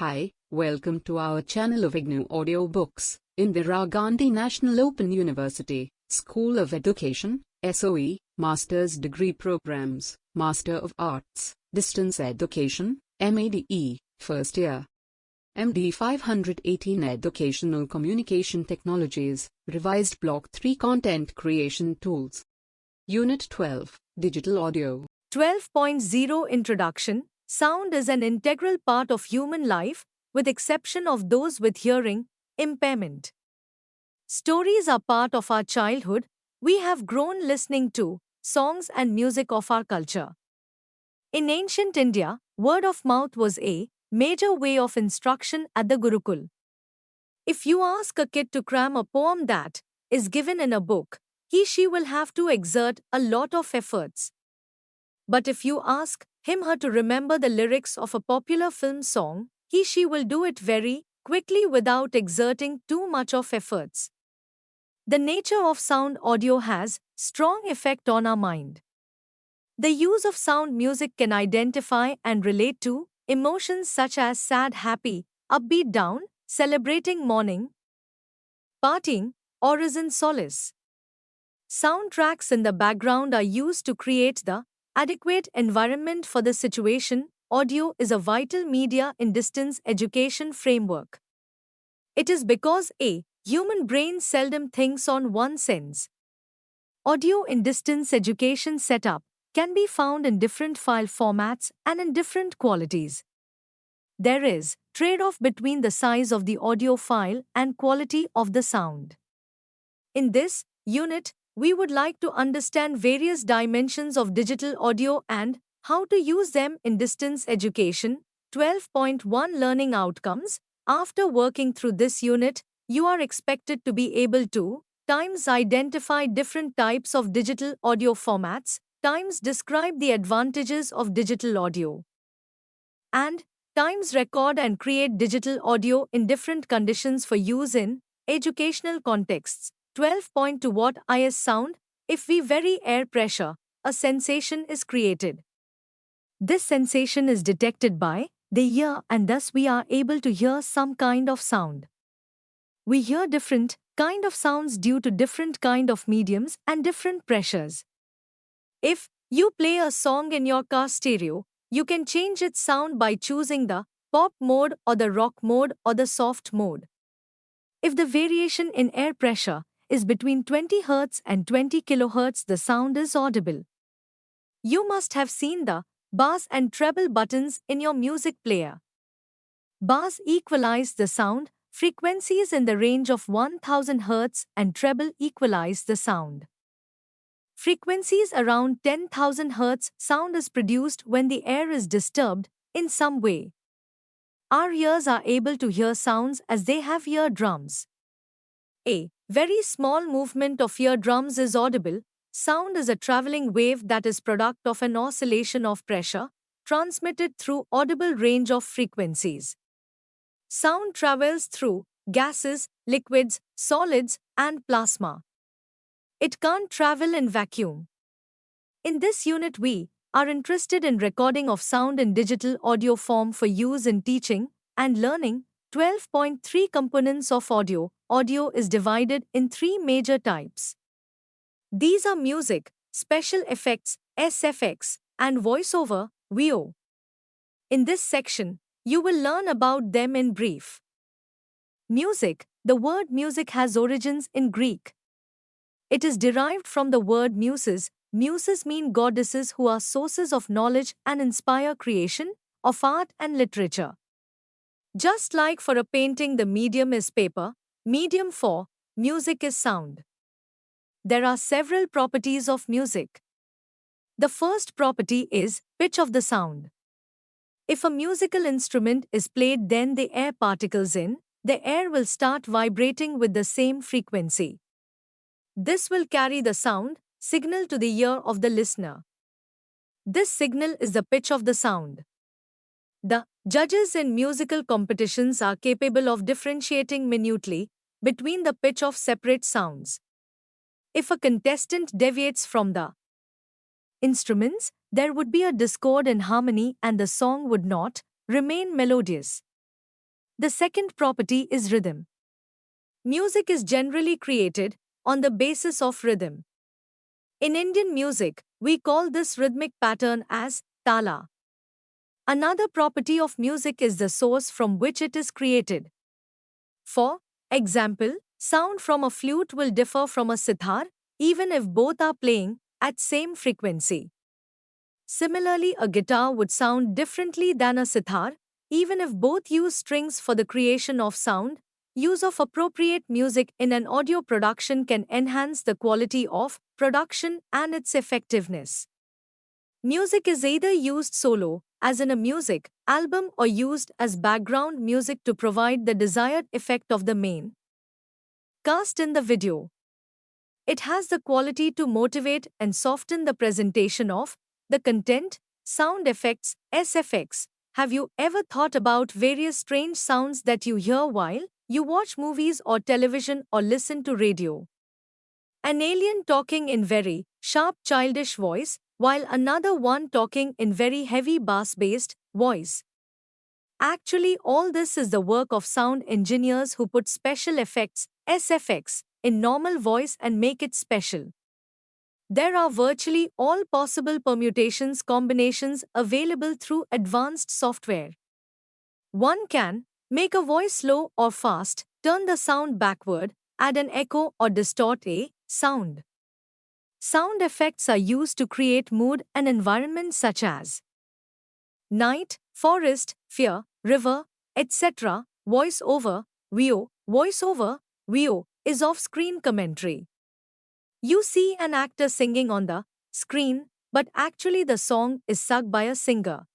Hi, welcome to our channel of IGNOU Audiobooks, Indira Gandhi National Open University, School of Education, SOE, Master's Degree Programs, Master of Arts, Distance Education, MADE, First Year. MD 518 Educational Communication Technologies, Revised Block 3 Content Creation Tools. Unit 12, Digital Audio. 12.0 Introduction. Sound is an integral part of human life, with exception of those with hearing impairment. Stories are part of our childhood. We have grown listening to songs and music of our culture. In ancient India, word of mouth was a major way of instruction at the Gurukul. If you ask a kid to cram a poem that is given in a book, she will have to exert a lot of efforts. But if you ask her to remember the lyrics of a popular film song, she will do it very quickly without exerting too much of efforts. The nature of sound audio has strong effect on our mind. The use of sound music can identify and relate to emotions such as sad, happy, upbeat, down, celebrating, mourning, partying, or is in solace. Soundtracks in the background are used to create the adequate environment for the situation. Audio is a vital media in distance education framework. It is because a human brain seldom thinks on one sense. Audio in distance education setup can be found in different file formats and in different qualities. There is trade-off between the size of the audio file and quality of the sound. In this unit, we would like to understand various dimensions of digital audio and how to use them in distance education. 12.1 Learning Outcomes. After working through this unit, you are expected to be able to times identify different types of digital audio formats, times describe the advantages of digital audio, and times record and create digital audio in different conditions for use in educational contexts. 12.2 What is sound? If we vary air pressure, a sensation is created. This sensation is detected by the ear and thus we are able to hear some kind of sound. We hear different kind of sounds due to different kind of mediums and different pressures. If you play a song in your car stereo, you can change its sound by choosing the pop mode or the rock mode or the soft mode. If the variation in air pressure is between 20 Hz and 20 kHz, the sound is audible. You must have seen the bass and treble buttons in your music player. Bass equalize the sound frequencies in the range of 1000 Hz and treble equalize the sound frequencies around 10,000 Hz. Sound is produced when the air is disturbed in some way. Our ears are able to hear sounds as they have eardrums. A very small movement of eardrums is audible. Sound is a traveling wave that is product of an oscillation of pressure transmitted through audible range of frequencies. Sound travels through gases, liquids, solids, and plasma. It can't travel in vacuum. In this unit, we are interested in recording of sound in digital audio form for use in teaching and learning. 12.3 Components of audio. Audio is divided in three major types. These are music, special effects, SFX, and voiceover, VO. In this section, you will learn about them in brief. Music. The word music has origins in Greek. It is derived from the word muses. Muses mean goddesses who are sources of knowledge and inspire creation of art and literature. Just like for a painting the medium is paper, medium for music is sound. There are several properties of music. The first property is pitch of the sound. If a musical instrument is played, then the air particles in the air will start vibrating with the same frequency. This will carry the sound signal to the ear of the listener. This signal is the pitch of the sound. The judges in musical competitions are capable of differentiating minutely between the pitch of separate sounds. If a contestant deviates from the instruments, there would be a discord in harmony and the song would not remain melodious. The second property is rhythm. Music is generally created on the basis of rhythm. In Indian music, we call this rhythmic pattern as tala. Another property of music is the source from which it is created. For example, sound from a flute will differ from a sitar, even if both are playing at same frequency. Similarly, a guitar would sound differently than a sitar, even if both use strings for the creation of sound. Use of appropriate music in an audio production can enhance the quality of production and its effectiveness. Music is either used solo, as in a music album, or used as background music to provide the desired effect of the main cast in the video. It has the quality to motivate and soften the presentation of the content. Sound effects, SFX. Have you ever thought about various strange sounds that you hear while you watch movies or television or listen to radio? An alien talking in very sharp childish voice, while another one talking in very heavy bass-based voice. Actually, all this is the work of sound engineers who put special effects, SFX, in normal voice and make it special. There are virtually all possible permutations combinations available through advanced software. One can make a voice slow or fast, turn the sound backward, add an echo or distort a sound. Sound effects are used to create mood and environment such as night, forest, fear, river, etc. Voice-over, VO is off-screen commentary. You see an actor singing on the screen, but actually the song is sung by a singer.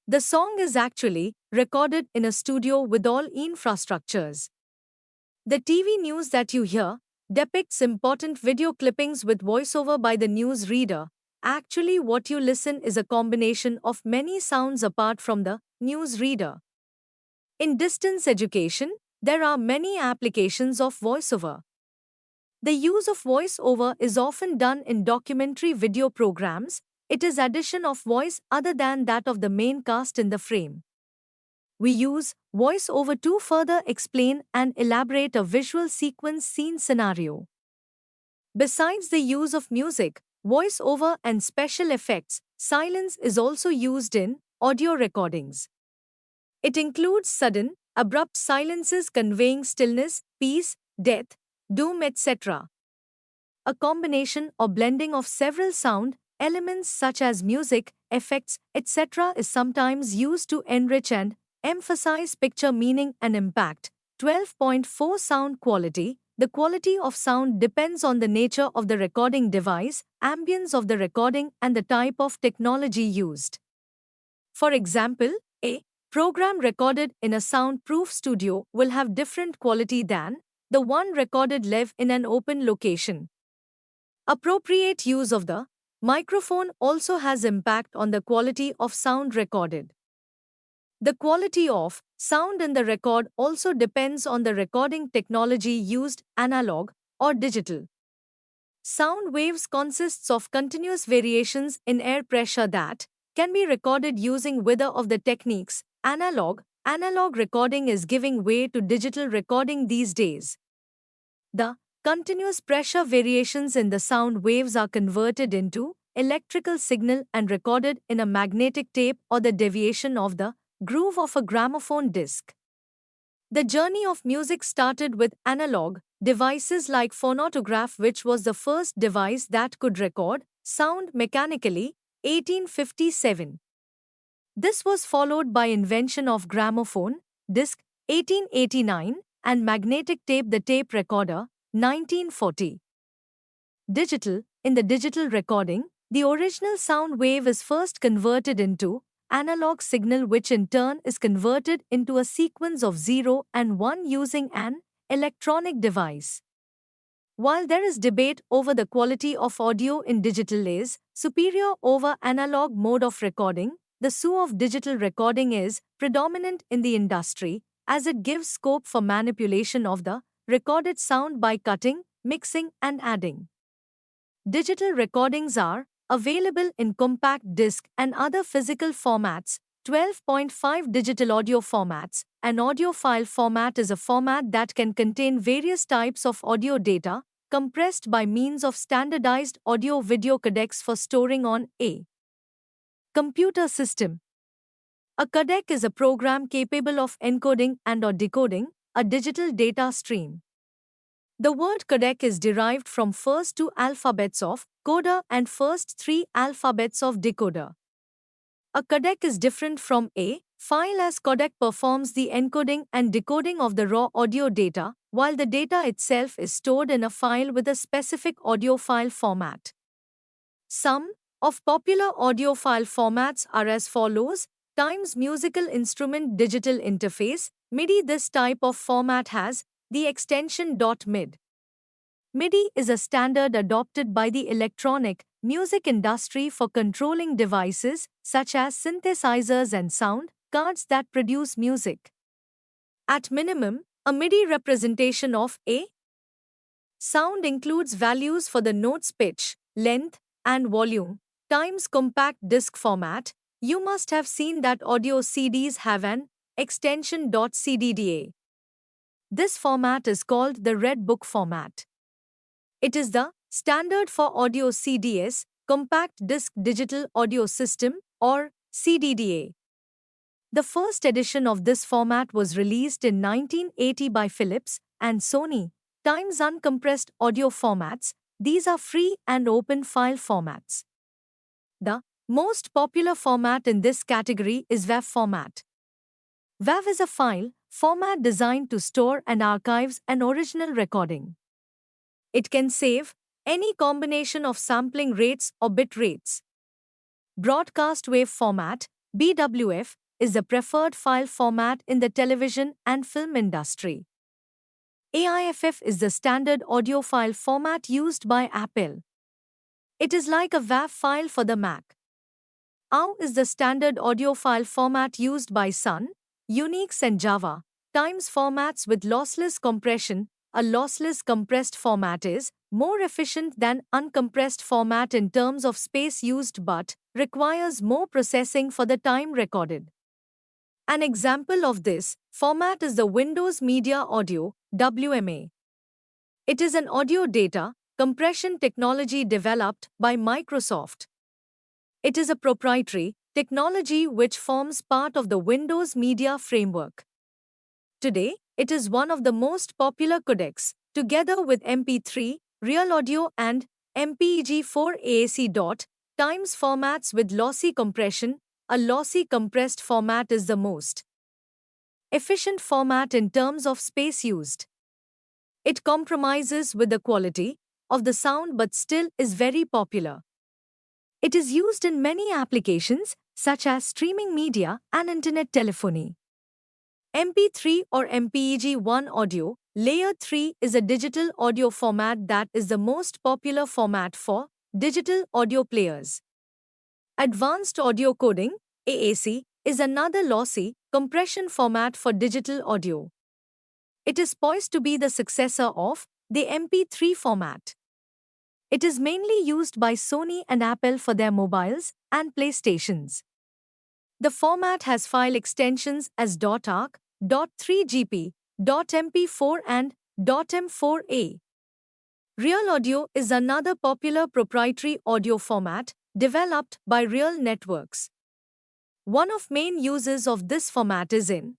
The song is actually recorded in a studio with all infrastructures. The TV news that you hear depicts important video clippings with voiceover by the news reader. Actually, what you listen is a combination of many sounds apart from the news reader. In distance education, there are many applications of voiceover. The use of voiceover is often done in documentary video programs. It is addition of voice other than that of the main cast in the frame. We use voiceover to further explain and elaborate a visual sequence scene scenario. Besides the use of music, voiceover and special effects, silence is also used in audio recordings. It includes sudden, abrupt silences conveying stillness, peace, death, doom, etc. A combination or blending of several sound elements such as music, effects, etc. is sometimes used to enrich and emphasize picture meaning and impact. 12.4 Sound quality. The quality of sound depends on the nature of the recording device, ambience of the recording, and the type of technology used. For example, a program recorded in a soundproof studio will have different quality than the one recorded live in an open location. Appropriate use of the microphone also has impact on the quality of sound recorded. The quality of sound in the record also depends on the recording technology used, analog or digital. Sound waves consists of continuous variations in air pressure that can be recorded using either of the techniques. Analog recording is giving way to digital recording these days. The continuous pressure variations in the sound waves are converted into electrical signal and recorded in a magnetic tape or the deviation of the groove of a gramophone disc. The journey of music started with analog devices like phonautograph, which was the first device that could record sound mechanically, 1857. This was followed by invention of gramophone disc, 1889, and magnetic tape, the tape recorder, 1940. Digital. In the digital recording, the original sound wave is first converted into analog signal, which in turn is converted into a sequence of 0 and 1 using an electronic device. While there is debate over the quality of audio in digital is superior over analog mode of recording, the SU of digital recording is predominant in the industry as it gives scope for manipulation of the recorded sound by cutting, mixing, and adding. Digital recordings are available in compact disc and other physical formats, 12.5 digital audio formats, an audio file format is a format that can contain various types of audio data, compressed by means of standardized audio-video codecs for storing on a computer system. A codec is a program capable of encoding and/or decoding a digital data stream. The word codec is derived from first two alphabets of coder and first three alphabets of decoder. A codec is different from a file as codec performs the encoding and decoding of the raw audio data, while the data itself is stored in a file with a specific audio file format. Some of popular audio file formats are as follows: Times Musical Instrument Digital Interface, MIDI. This type of format has the extension .mid. MIDI is a standard adopted by the electronic music industry for controlling devices such as synthesizers and sound cards that produce music. At minimum, a MIDI representation of a sound includes values for the note's pitch, length, and volume. Times compact disc format. You must have seen that audio CDs have an extension .cdda. This format is called the Red Book format. It is the standard for audio CDS, compact disc digital audio system, or CDDA. The first edition of this format was released in 1980 by Philips and Sony. Times uncompressed audio formats. These are free and open file formats. The most popular format in this category is WAV format. WAV is a file format designed to store and archives an original recording. It can save any combination of sampling rates or bit rates. Broadcast wave format, BWF, is the preferred file format in the television and film industry. AIFF is the standard audio file format used by Apple. It is like a WAV file for the Mac. AU is the standard audio file format used by Sun, Unix and Java. Times formats with lossless compression. A lossless compressed format is more efficient than uncompressed format in terms of space used but requires more processing for the time recorded. An example of this format is the Windows Media Audio, WMA. It is an audio data compression technology developed by Microsoft. It is a proprietary technology which forms part of the Windows Media Framework. Today, it is one of the most popular codecs, together with MP3, Real Audio and MPEG-4 AAC. Times formats with lossy compression. A lossy compressed format is the most efficient format in terms of space used. It compromises with the quality of the sound but still is very popular. It is used in many applications such as streaming media and internet telephony. MP3 or MPEG-1 audio, Layer 3 is a digital audio format that is the most popular format for digital audio players. Advanced Audio Coding, AAC, is another lossy compression format for digital audio. It is poised to be the successor of the MP3 format. It is mainly used by Sony and Apple for their mobiles and PlayStations. The format has file extensions as .arc, .3gp, .mp4 and .m4a. Real Audio is another popular proprietary audio format developed by Real Networks. One of main uses of this format is in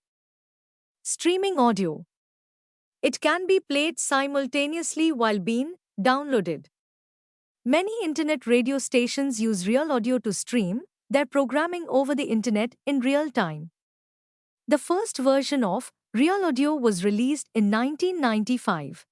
streaming audio. It can be played simultaneously while being downloaded. Many internet radio stations use Real Audio to stream their programming over the internet in real time. The first version of Real Audio was released in 1995.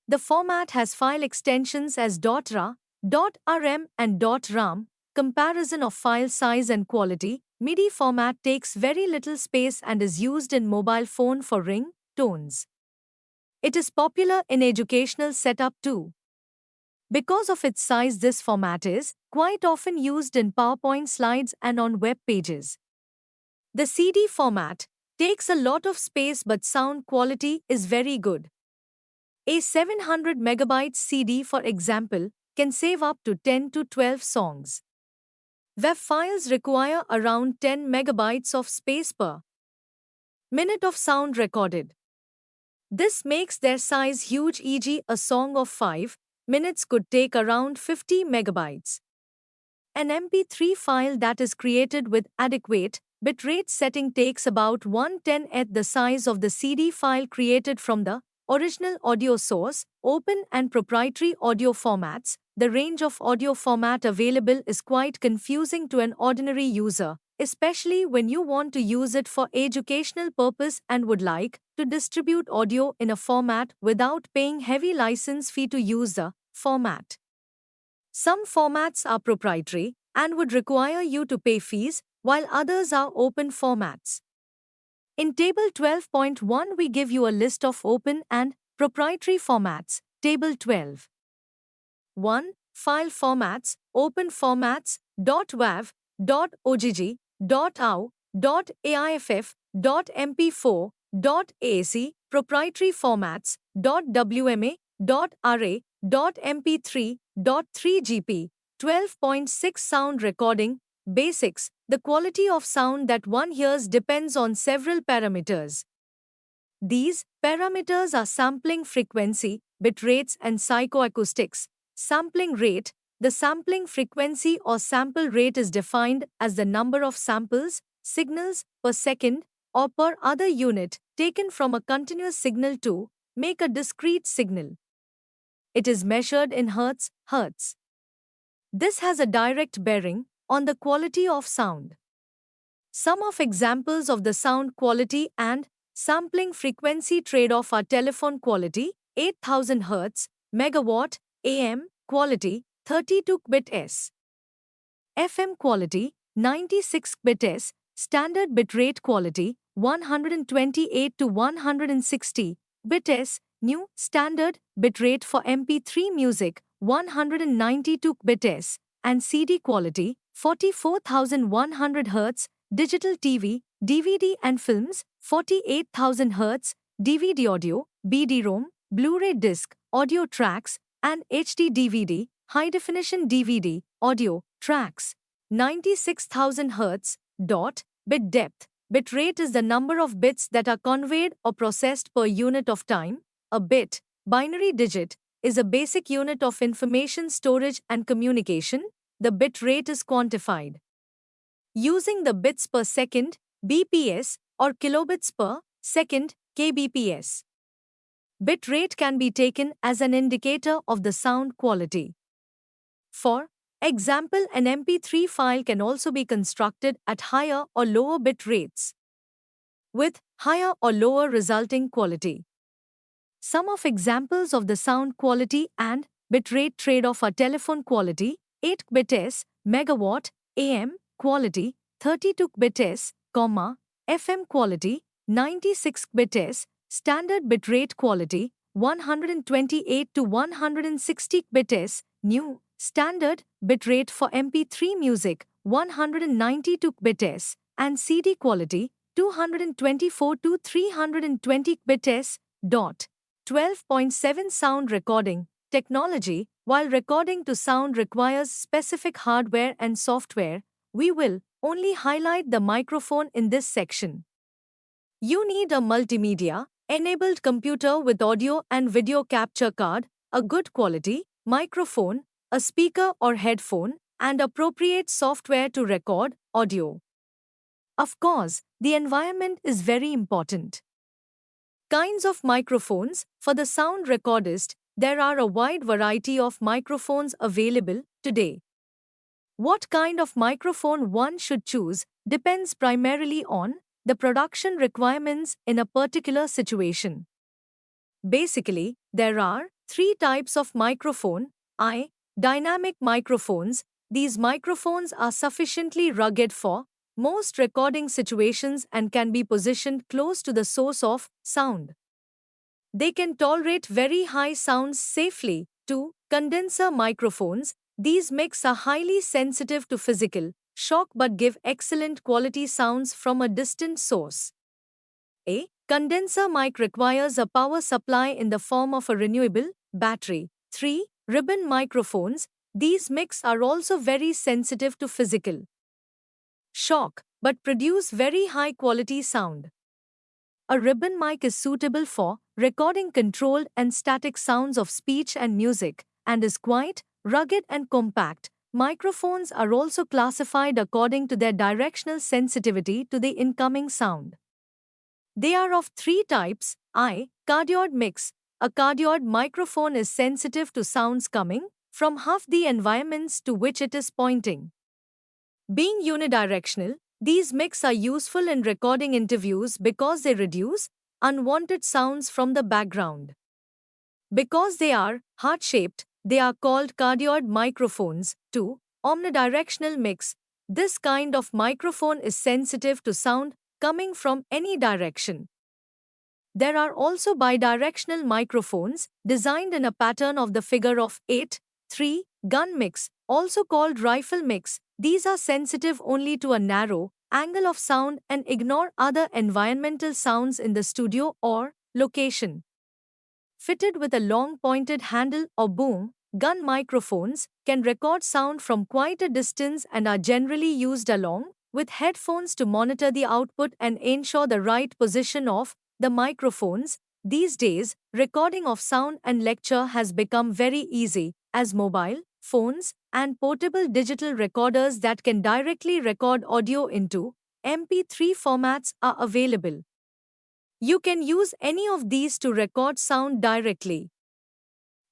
The format has file extensions as .ra, .rm and .ram. Comparison of file size and quality. MIDI format takes very little space and is used in mobile phone for ring tones. It is popular in educational setup too. Because of its size, this format is quite often used in PowerPoint slides and on web pages. The CD format takes a lot of space but sound quality is very good. A 700 megabytes CD, for example, can save up to 10 to 12 songs. WAV files require around 10 megabytes of space per minute of sound recorded. This makes their size huge, e.g., a song of 5 minutes could take around 50 megabytes. An MP3 file that is created with adequate bitrate setting takes about 1/10th the size of the CD file created from the original audio source. Open and proprietary audio formats. The range of audio format available is quite confusing to an ordinary user, especially when you want to use it for educational purpose and would like to distribute audio in a format without paying heavy license fee to use the format. Some formats are proprietary and would require you to pay fees, while others are open formats. In Table 12.1, we give you a list of open and proprietary formats. Table 12. 1. File formats. Open formats. .wav, .ogg, .au, .aiff, .mp4, .ac. Proprietary formats. .wma, .ra, .mp3, .3gp. 12.6 Sound recording. Basics. The quality of sound that one hears depends on several parameters. These parameters are sampling frequency, bit rates, and psychoacoustics. Sampling rate. The sampling frequency or sample rate is defined as the number of samples, signals, per second, or per other unit taken from a continuous signal to make a discrete signal. It is measured in hertz. This has a direct bearing on the quality of sound. Some of examples of the sound quality and sampling frequency trade-off are telephone quality, 8000 Hz, megawatt, AM, quality, 32-bit S. FM quality, 96-bit S, standard bitrate quality, 128 to 160-bit S, new, standard, bitrate for MP3 music, 192-bit S, and CD quality, 44,100 Hz, digital TV, DVD and films, 48,000 Hz, DVD audio, BD-ROM, Blu-ray disc, audio tracks, and HD DVD, high-definition DVD, audio, tracks, 96,000 Hz, bit depth. Bit rate is the number of bits that are conveyed or processed per unit of time. A bit, binary digit, is a basic unit of information storage and communication. The bit rate is quantified using the bits per second, BPS, or kilobits per second, kbps. Bit rate can be taken as an indicator of the sound quality. For example, an MP3 file can also be constructed at higher or lower bit rates, with higher or lower resulting quality. Some of examples of the sound quality and bit rate trade-off are telephone quality, 8-bit S, megawatt, AM, quality, 32-bit S, FM quality, 96-bit S, standard bitrate quality, 128 to 160-bit S, new, standard bitrate for MP3 music, 192-bit S, and CD quality, 224 to 320-bit S. 12.7 Sound recording technology. While recording to sound requires specific hardware and software, we will only highlight the microphone in this section. You need a multimedia-enabled computer with audio and video capture card, a good quality microphone, a speaker or headphone, and appropriate software to record audio. Of course, the environment is very important. Kinds of microphones. For the sound recordist, there are a wide variety of microphones available today. What kind of microphone one should choose depends primarily on the production requirements in a particular situation. Basically, there are 3 types of microphone. Dynamic microphones. These microphones are sufficiently rugged for most recording situations and can be positioned close to the source of sound. They can tolerate very high sounds safely. 2. Condenser microphones. These mics are highly sensitive to physical shock but give excellent quality sounds from a distant source. A condenser mic requires a power supply in the form of a renewable battery. 3. Ribbon microphones. These mics are also very sensitive to physical shock but produce very high quality sound. A ribbon mic is suitable for recording controlled and static sounds of speech and music, and is quiet, rugged, and compact. Microphones are also classified according to their directional sensitivity to the incoming sound. They are of three types. I. Cardioid mix. A cardioid microphone is sensitive to sounds coming from half the environments to which it is pointing. Being unidirectional, these mics are useful in recording interviews because they reduce unwanted sounds from the background. Because they are heart-shaped, they are called cardioid microphones. 2. Omnidirectional mix. This kind of microphone is sensitive to sound coming from any direction. There are also bidirectional microphones, designed in a pattern of the figure of 8. 3. Gun mix, also called rifle mix. These are sensitive only to a narrow angle of sound and ignore other environmental sounds in the studio or location. Fitted with a long pointed handle or boom, gun microphones can record sound from quite a distance and are generally used along with headphones to monitor the output and ensure the right position of the microphones. These days, recording of sound and lecture has become very easy, as mobile phones and portable digital recorders that can directly record audio into MP3 formats are available. You can use any of these to record sound directly,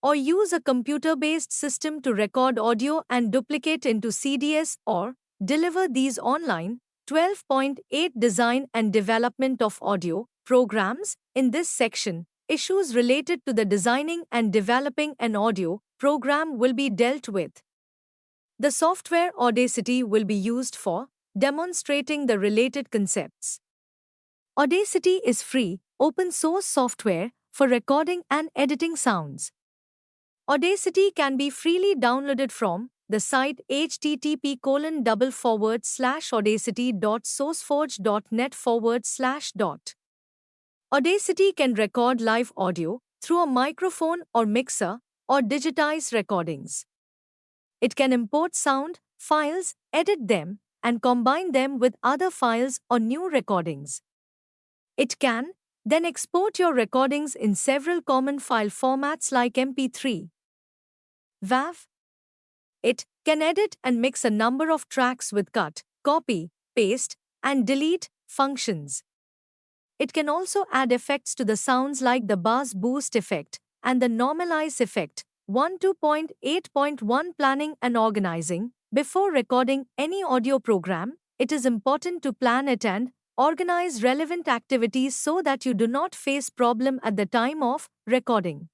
or use a computer-based system to record audio and duplicate into CDs or deliver these online. 12.8 Design and development of audio programs. In this section, issues related to the designing and developing an audio program will be dealt with. The software Audacity will be used for demonstrating the related concepts. Audacity is free, open source software for recording and editing sounds. Audacity can be freely downloaded from the site http://audacity.sourceforge.net/. Audacity can record live audio through a microphone or mixer or digitize recordings. It can import sound files, edit them, and combine them with other files or new recordings. It can then export your recordings in several common file formats like MP3, WAV. It can edit and mix a number of tracks with cut, copy, paste, and delete functions. It can also add effects to the sounds like the bass boost effect and the normalize effect. 12.8.1 Planning and organizing. Before recording any audio program, it is important to plan it and organize relevant activities so that you do not face problem at the time of recording.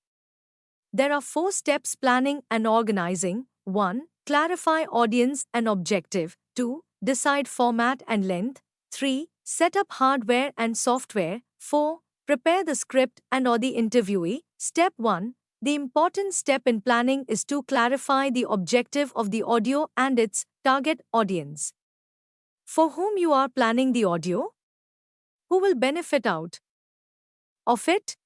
There are 4 steps planning and organizing. 1. Clarify audience and objective. 2. Decide format and length. 3. Set up hardware and software. 4. Prepare the script and or the interviewee. Step 1. The important step in planning is to clarify the objective of the audio and its target audience. For whom you are planning the audio? Who will benefit out of it?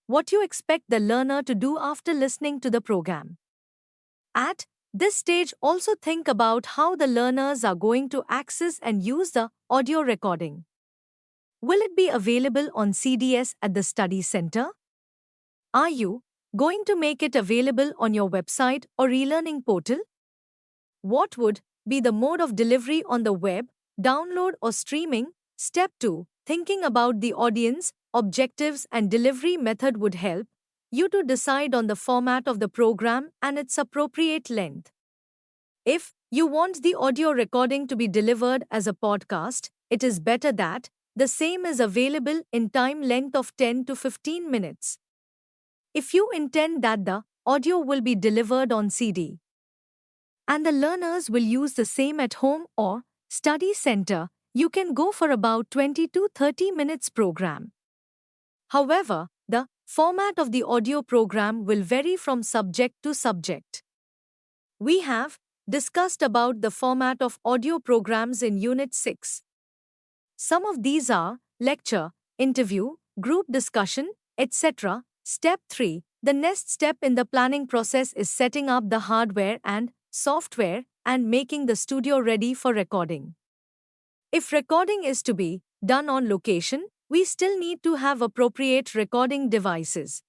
What you expect the learner to do after listening to the program. At this stage, also think about how the learners are going to access and use the audio recording. Will it be available on CDs at the study center? Are you going to make it available on your website or e-learning portal? What would be the mode of delivery on the web, download or streaming? Step 2. Thinking about the audience, objectives and delivery method would help you to decide on the format of the program and its appropriate length. If you want the audio recording to be delivered as a podcast, it is better that the same is available in time length of 10 to 15 minutes. If you intend that the audio will be delivered on CD and the learners will use the same at home or study center, you can go for about 20 to 30 minutes program. However, the format of the audio program will vary from subject to subject. We have discussed about the format of audio programs in Unit 6. Some of these are lecture, interview, group discussion, etc. Step 3. The next step in the planning process is setting up the hardware and software and making the studio ready for recording. If recording is to be done on location, we still need to have appropriate recording devices.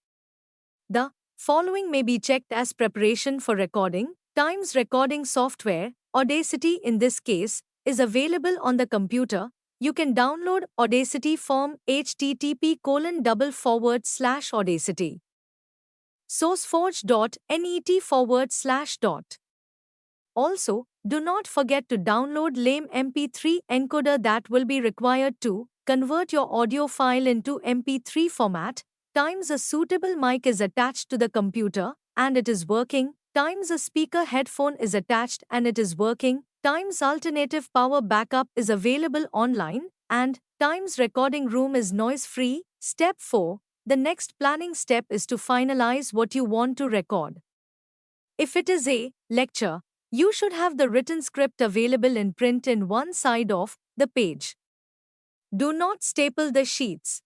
The following may be checked as preparation for recording. Times recording software, Audacity in this case, is available on the computer. You can download Audacity from http://audacity sourceforge.net/. Also, do not forget to download lame MP3 encoder that will be required to convert your audio file into MP3 format. Times a suitable mic is attached to the computer and it is working. Times a speaker headphone is attached and it is working. Times alternative power backup is available online. And times recording room is noise-free. Step 4. The next planning step is to finalize what you want to record. If it is a lecture, you should have the written script available in print in one side of the page. Do not staple the sheets.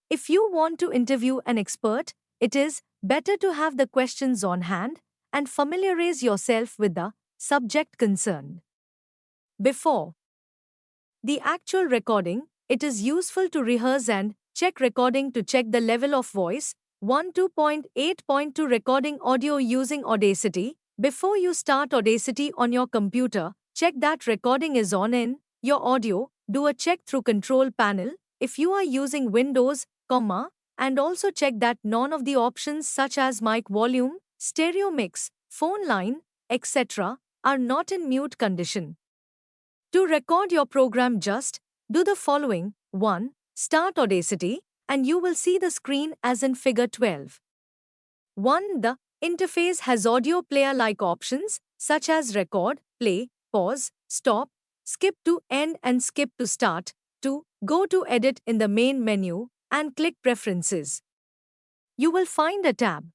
If you want to interview an expert, it is better to have the questions on hand and familiarize yourself with the subject concerned. Before the actual recording, it is useful to rehearse and check recording to check the level of voice. 2.8.2 Recording audio using Audacity. Before you start Audacity on your computer, check that recording is on in your audio. Do a check through Control Panel if you are using Windows, and also check that none of the options such as mic volume, stereo mix, phone line, etc. are not in mute condition. To record your program, just do the following. 1. Start Audacity, and you will see the screen as in Figure 12. 1. The interface has audio player-like options such as record, play, pause, stop, skip to end and skip to start. 2. Go to Edit in the main menu and click Preferences. You will find a tab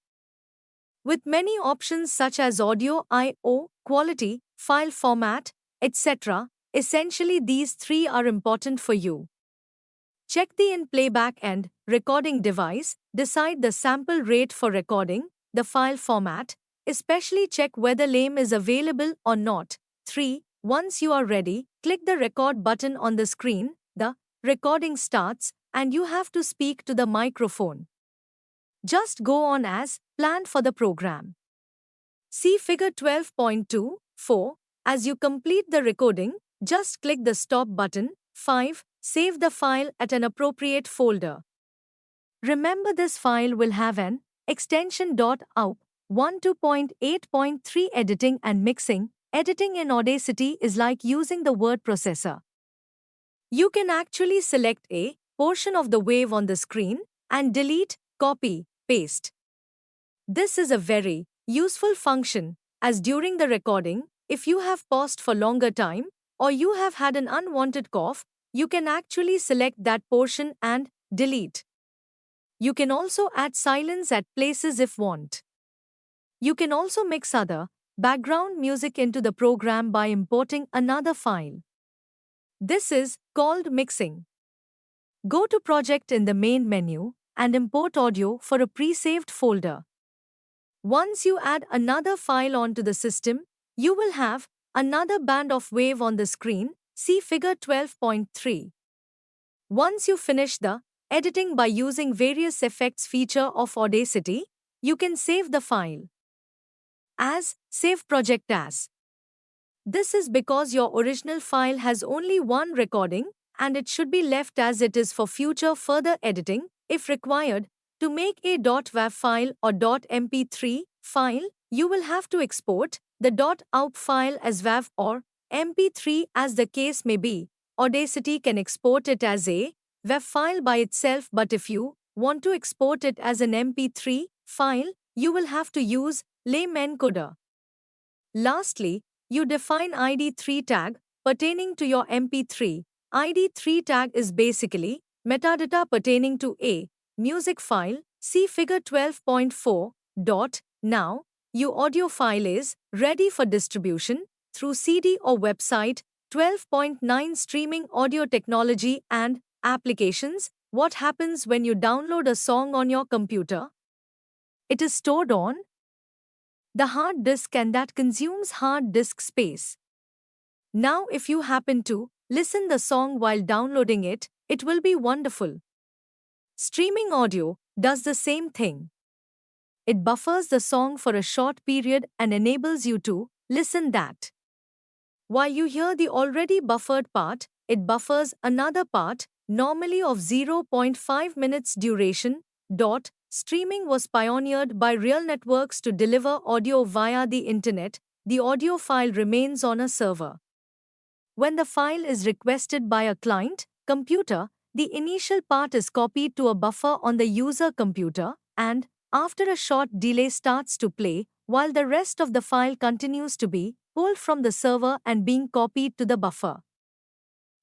with many options such as audio, I/O, quality, file format, etc. Essentially, these three are important for you. Check the in-playback and recording device, decide the sample rate for recording, the file format, especially check whether lame is available or not. 3. Once you are ready, click the record button on the screen, the recording starts, and you have to speak to the microphone. Just go on as planned for the program. See Figure 12.2.4. As you complete the recording, just click the stop button. 5. Save the file at an appropriate folder. Remember, this file will have an extension .aup. 2.8.3 Editing and mixing. Editing in Audacity is like using the word processor. You can actually select a portion of the wave on the screen and delete, copy, paste. This is a very useful function, as during the recording, if you have paused for longer time or you have had an unwanted cough, you can actually select that portion and delete. You can also add silence at places if want. You can also mix other background music into the program by importing another file. This is called mixing. Go to Project in the main menu and import audio for a pre-saved folder. Once you add another file onto the system, you will have another band of wave on the screen. See Figure 12.3. Once you finish the editing by using various effects feature of Audacity, you can save the file as Save Project As. This is because your original file has only one recording and it should be left as it is for future further editing. If required, to make a .wav file or .mp3 file, you will have to export the .aup file as WAV or MP3 as the case may be. Audacity can export it as a WAV file by itself, but if you want to export it as an MP3 file, you will have to use lame encoder. Lastly, you define ID3 tag pertaining to your MP3. ID3 tag is basically metadata pertaining to a music file. See Figure 12.4. Now, your audio file is ready for distribution through CD or website. 12.9 Streaming audio technology and applications. What happens when you download a song on your computer? It is stored on the hard disk and that consumes hard disk space. Now, if you happen to listen the song while downloading it, it will be wonderful. Streaming audio does the same thing. It buffers the song for a short period and enables you to listen that. While you hear the already buffered part, it buffers another part, normally of zero point 0.5 minutes duration. Streaming was pioneered by real networks to deliver audio via the internet. The audio file remains on a server. When the file is requested by a client computer, the initial part is copied to a buffer on the user computer and, after a short delay, starts to play, while the rest of the file continues to be pulled from the server and being copied to the buffer.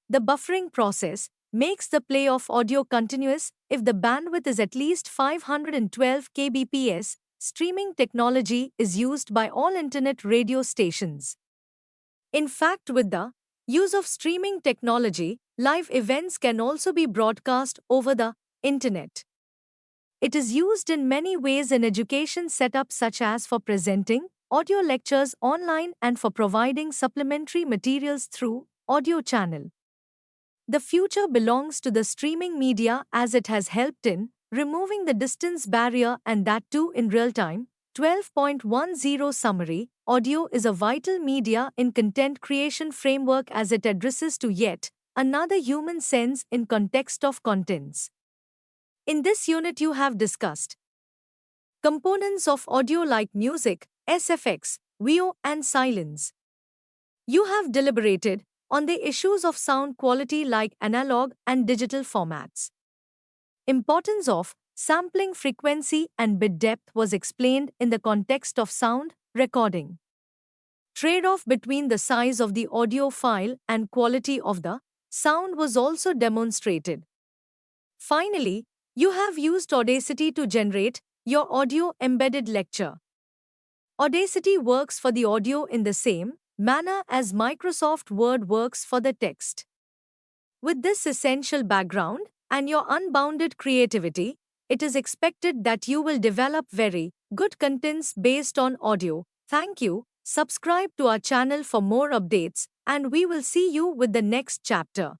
The buffering process makes the play of audio continuous if the bandwidth is at least 512 kbps. Streaming technology is used by all internet radio stations. In fact, with the use of streaming technology, live events can also be broadcast over the internet. It is used in many ways in education setups, such as for presenting audio lectures online and for providing supplementary materials through audio channel. The future belongs to the streaming media, as it has helped in removing the distance barrier, and that too in real time. 12.10 Summary: audio is a vital media in content creation framework as it addresses to yet another human sense in context of contents. In this unit you have discussed components of audio like music, SFX, VO and silence. You have deliberated on the issues of sound quality like analog and digital formats. Importance of sampling frequency and bit depth was explained in the context of sound recording. Trade-off between the size of the audio file and quality of the sound was also demonstrated. Finally, you have used Audacity to generate your audio embedded lecture. Audacity works for the audio in the same manner as Microsoft Word works for the text. With this essential background and your unbounded creativity, it is expected that you will develop very good contents based on audio. Thank you. Subscribe to our channel for more updates, and we will see you with the next chapter.